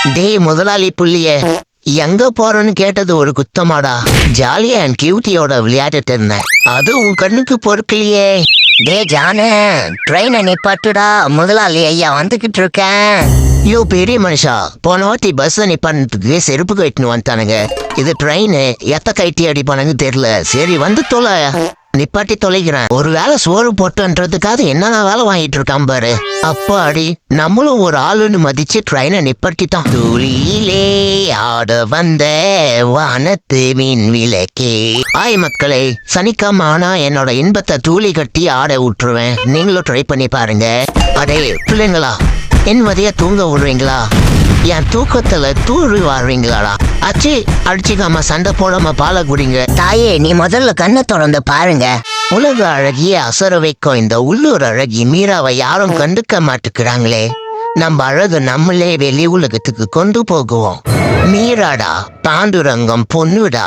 டேய் முதலாளி புள்ளிய, எங்க போறோன்னு கேட்டது ஒரு குத்தமாடா. ஜாலியா என் கியூட்டியோட விளையாடிட்டு இருந்தேன், அது உன் கண்ணுக்கு பொறுக்கலையே. டே ஜானு, ட்ரெயினை நிப்பாட்டுடா, முதலாளி ஐயா வந்துகிட்டு இருக்கேன். ஐயோ பெரிய மனுஷா, போன வாட்டி பஸ் நிப்பாட்டுக்கு செருப்பு கட்டின்னு வந்துட்டானுங்க. இது ட்ரெயின் எத்த கைட்டி அடிப்பானுங்க தெரியல. சரி வந்து தொலை, நிப்பாட்டி தொலைக்கிறேன். ஒரு வேலை சோறு போட்டுன்றதுக்காக என்னென்ன வேலை வாங்கிட்டு இருக்கான் பாரு. அப்பாடி, நம்மளும் ஒரு ஆளுன்னு மதிச்சு ட்ரெயினை நிப்பாட்டிட்டான். துளியிலே ஆட வந்த வானத்து மீன் விளக்கே. ஆய் மக்களே, சனிக்கிழமை ஆனா என்னோட இன்பத்தை தூளி கட்டி ஆட விட்டுருவேன். நீங்களும் ட்ரை பண்ணி பாருங்க. அடே பிள்ளைங்களா, என் மதிய தூங்க விடுவீங்களா? என் தூக்கத்துல தூழி வாழ்வீங்களாடா? அச்சி அடிச்சுக்காம சண்டை போடாம பாலை குடிங்க. தாயே, நீ முதல்ல கண்ணை திறந்து பாருங்க. உலக அழகிய அசர வைக்கும் இந்த உள்ளூர் அழகி மீராவை யாரும் கண்டுக்க மாட்டுக்கிறாங்களே. நம்ம அழகு நம்மளே வெளி உலகத்துக்கு கொண்டு போகுவோம். மீராடா, பாண்டுரங்கம் பொண்ணுடா.